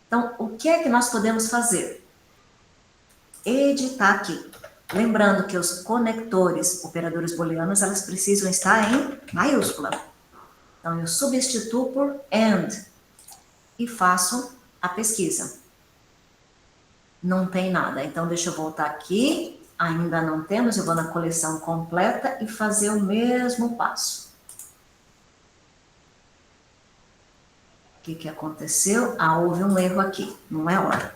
Então, o que é que nós podemos fazer? Editar aqui. Lembrando que os conectores, operadores booleanos, elas precisam estar em maiúscula. Então, eu substituo por and e faço a pesquisa. Não tem nada. Então, deixa eu voltar aqui. Ainda não temos. Eu vou na coleção completa e fazer o mesmo passo. O que aconteceu? Houve um erro aqui. Não é hora.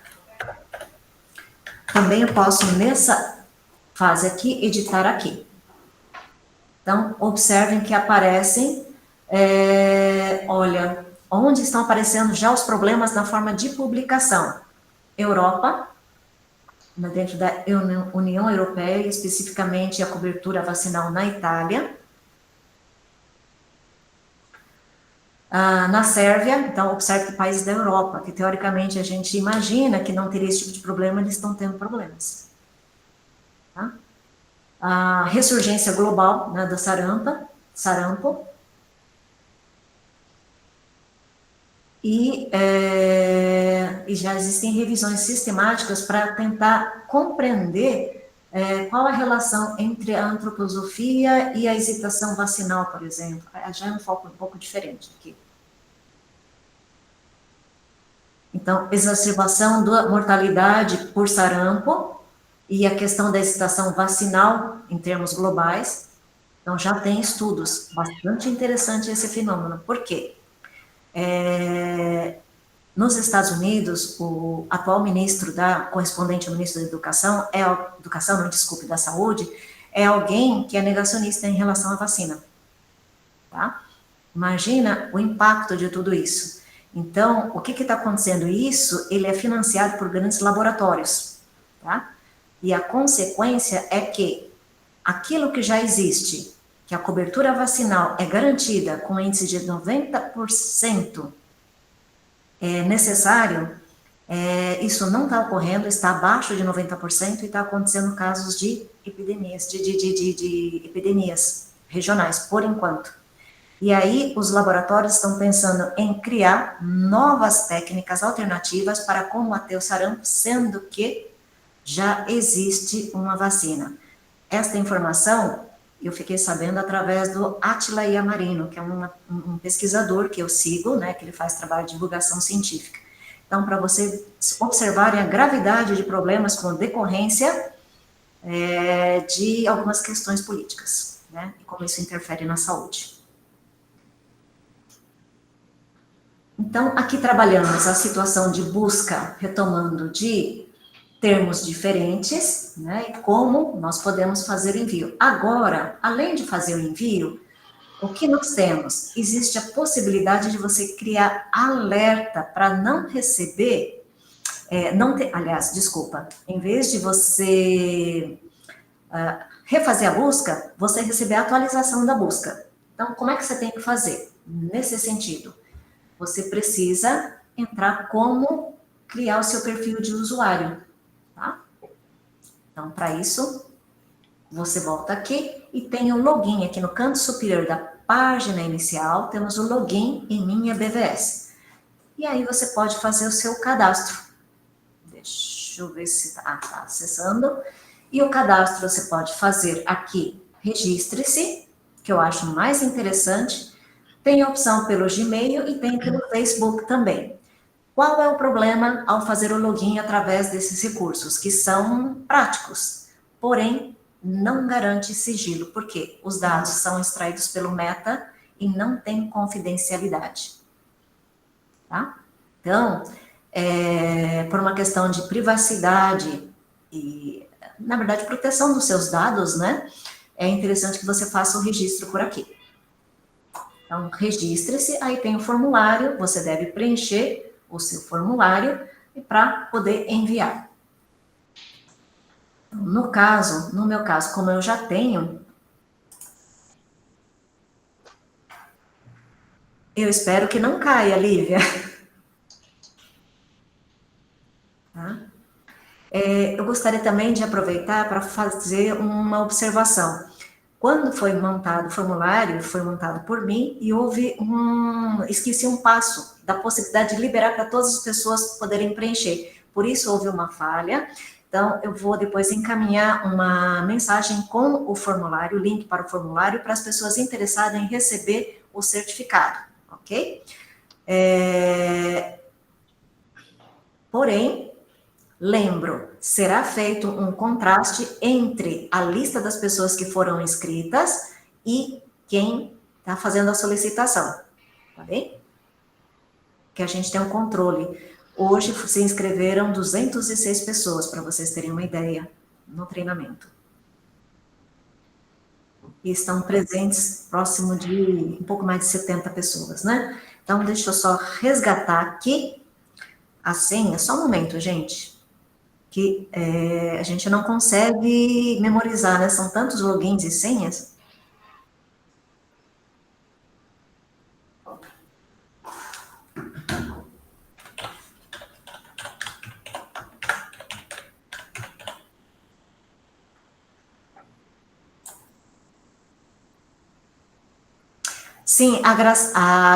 Também eu posso, nessa fase aqui, editar aqui. Então, observem que aparecem, olha, onde estão aparecendo já os problemas na forma de publicação. Europa, dentro da União Europeia, especificamente a cobertura vacinal na Itália. Na Sérvia, então, observe que países da Europa, que teoricamente a gente imagina que não teria esse tipo de problema, eles estão tendo problemas. Tá? A ressurgência global, né, do sarampo, e já existem revisões sistemáticas para tentar compreender qual a relação entre a antroposofia e a hesitação vacinal, por exemplo. Já é um foco um pouco diferente aqui. Então, exacerbação da mortalidade por sarampo e a questão da hesitação vacinal em termos globais. Então, já tem estudos bastante interessantes esse fenômeno. Por quê? Nos Estados Unidos, o atual ministro correspondente ao ministro da Educação, da Saúde, é alguém que é negacionista em relação à vacina. Tá? Imagina o impacto de tudo isso. Então, o que está acontecendo? Isso, ele é financiado por grandes laboratórios, tá? E a consequência é que aquilo que já existe, que a cobertura vacinal é garantida com índice de 90% necessário, isso não está ocorrendo, está abaixo de 90% e está acontecendo casos de epidemias, de epidemias regionais, por enquanto. E aí, os laboratórios estão pensando em criar novas técnicas alternativas para combater o sarampo, sendo que já existe uma vacina. Esta informação eu fiquei sabendo através do Átila Yamarino, que é um pesquisador que eu sigo, né, que ele faz trabalho de divulgação científica. Então, para vocês observarem a gravidade de problemas com decorrência de algumas questões políticas, né, e como isso interfere na saúde. Então, aqui trabalhamos a situação de busca, retomando de termos diferentes, né, e como nós podemos fazer o envio. Agora, além de fazer o envio, o que nós temos? Existe a possibilidade de você criar alerta para não receber, em vez de você refazer a busca, você receber a atualização da busca. Então, como é que você tem que fazer? Nesse sentido, você precisa entrar como criar o seu perfil de usuário, tá? Então, para isso, você volta aqui e tem o login aqui no canto superior da página inicial, temos o login em Minha BVS. E aí você pode fazer o seu cadastro. Deixa eu ver se está acessando. E o cadastro você pode fazer aqui, registre-se, que eu acho mais interessante. Tem a opção pelo Gmail e tem pelo Facebook também. Qual é o problema ao fazer o login através desses recursos, que são práticos, porém não garante sigilo, porque os dados são extraídos pelo Meta e não tem confidencialidade. Tá? Então, por uma questão de privacidade e, na verdade, proteção dos seus dados, né? É interessante que você faça o registro por aqui. Então, registre-se, aí tem o formulário, você deve preencher o seu formulário para poder enviar. No meu caso, como eu já tenho, eu espero que não caia, Lívia. Tá? Eu gostaria também de aproveitar para fazer uma observação. Quando foi montado o formulário, foi montado por mim, e esqueci um passo da possibilidade de liberar para todas as pessoas poderem preencher. Por isso houve uma falha. Então, eu vou depois encaminhar uma mensagem com o formulário, o link para o formulário, para as pessoas interessadas em receber o certificado, ok? Porém, lembro, será feito um contraste entre a lista das pessoas que foram inscritas e quem está fazendo a solicitação, tá bem? Que a gente tem um controle. Hoje se inscreveram 206 pessoas, para vocês terem uma ideia, no treinamento. E estão presentes próximo de um pouco mais de 70 pessoas, né? Então, deixa eu só resgatar aqui a senha, só um momento, gente, que a gente não consegue memorizar, né? São tantos logins e senhas. Sim, a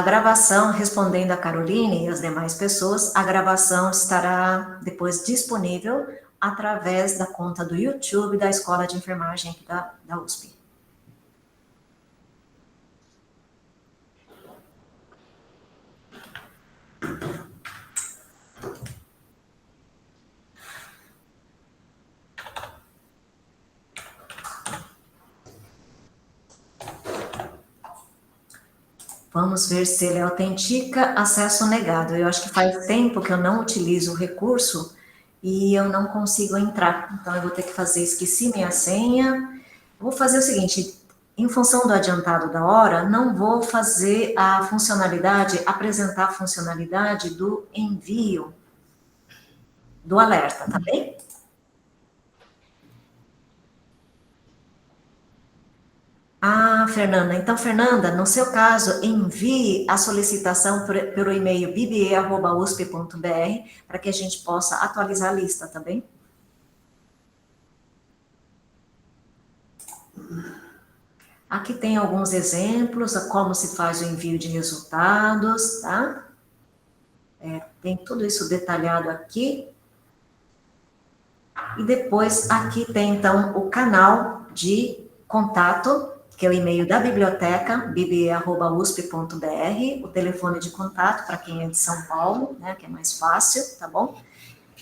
gravação, respondendo a Caroline e as demais pessoas, a gravação estará depois disponível através da conta do YouTube da Escola de Enfermagem aqui da USP. Vamos ver se ele autentica acesso negado. Eu acho que faz tempo que eu não utilizo o recurso e eu não consigo entrar. Então, eu vou ter que fazer, esqueci minha senha. Vou fazer o seguinte, em função do adiantado da hora, não vou fazer a funcionalidade, apresentar a funcionalidade do envio do alerta, tá bem? Ah, Fernanda, então, Fernanda, no seu caso, envie a solicitação pelo e-mail bibe@usp.br para que a gente possa atualizar a lista, tá bem? Aqui tem alguns exemplos a como se faz o envio de resultados, tá? Tem tudo isso detalhado aqui. E depois, aqui tem, então, o canal de contato, que é o e-mail da biblioteca, bibe@usp.br, o telefone de contato para quem é de São Paulo, né, que é mais fácil, tá bom?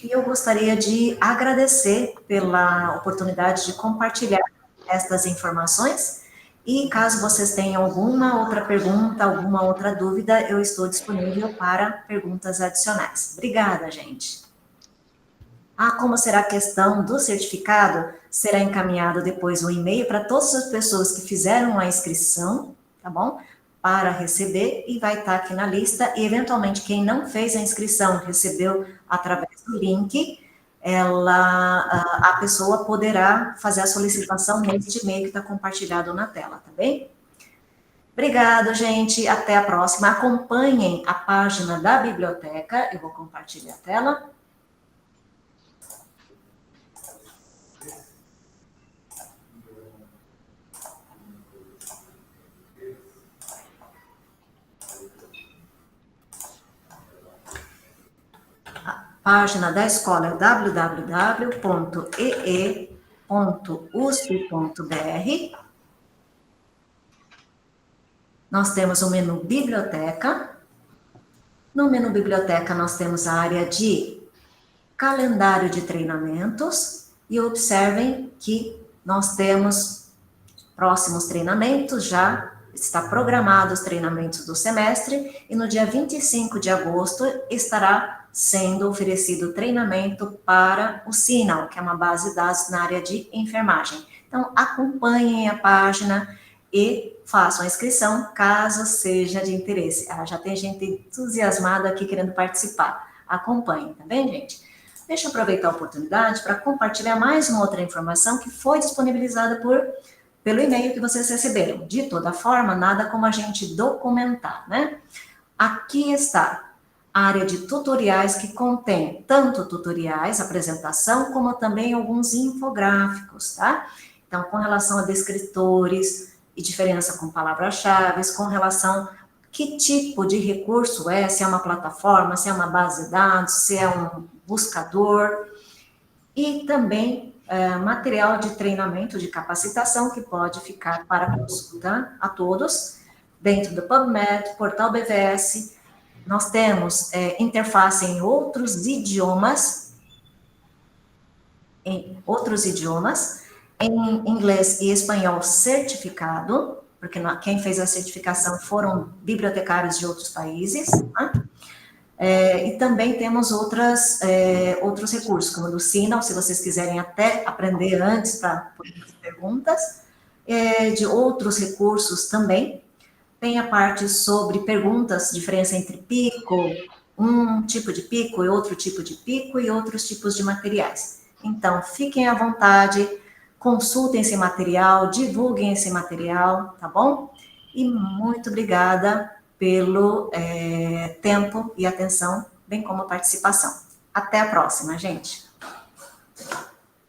E eu gostaria de agradecer pela oportunidade de compartilhar estas informações, e caso vocês tenham alguma outra pergunta, alguma outra dúvida, eu estou disponível para perguntas adicionais. Obrigada, gente. Como será a questão do certificado? Será encaminhado depois um e-mail para todas as pessoas que fizeram a inscrição, tá bom? Para receber, e vai estar aqui na lista, e eventualmente quem não fez a inscrição, recebeu através do link, a pessoa poderá fazer a solicitação neste e-mail que está compartilhado na tela, tá bem? Obrigada, gente, até a próxima. Acompanhem a página da biblioteca, eu vou compartilhar a tela. Página da escola é www.ee.usp.br. Nós temos o menu Biblioteca. No menu Biblioteca, nós temos a área de calendário de treinamentos. E observem que nós temos próximos treinamentos, já está programado os treinamentos do semestre, e no dia 25 de agosto estará sendo oferecido treinamento para o Sinal, que é uma base de dados na área de enfermagem. Então, acompanhem a página e façam a inscrição, caso seja de interesse. Já tem gente entusiasmada aqui querendo participar. Acompanhem, tá bem, gente? Deixa eu aproveitar a oportunidade para compartilhar mais uma outra informação que foi disponibilizada pelo e-mail que vocês receberam. De toda forma, nada como a gente documentar, né? Aqui está a área de tutoriais, que contém tanto tutoriais, apresentação, como também alguns infográficos, tá? Então, com relação a descritores e diferença com palavras-chave, com relação a que tipo de recurso é, se é uma plataforma, se é uma base de dados, se é um buscador, e também material de treinamento, de capacitação, que pode ficar para consulta a todos, dentro do PubMed, portal BVS. Nós temos interface em outros idiomas, em inglês e espanhol certificado, porque quem fez a certificação foram bibliotecários de outros países, tá? E também temos outros recursos, como o do Sinal, se vocês quiserem até aprender antes para fazer perguntas, de outros recursos também. Tem a parte sobre perguntas, diferença entre pico, um tipo de pico e outro tipo de pico, e outros tipos de materiais. Então, fiquem à vontade, consultem esse material, divulguem esse material, tá bom? E muito obrigada pelo tempo e atenção, bem como a participação. Até a próxima, gente!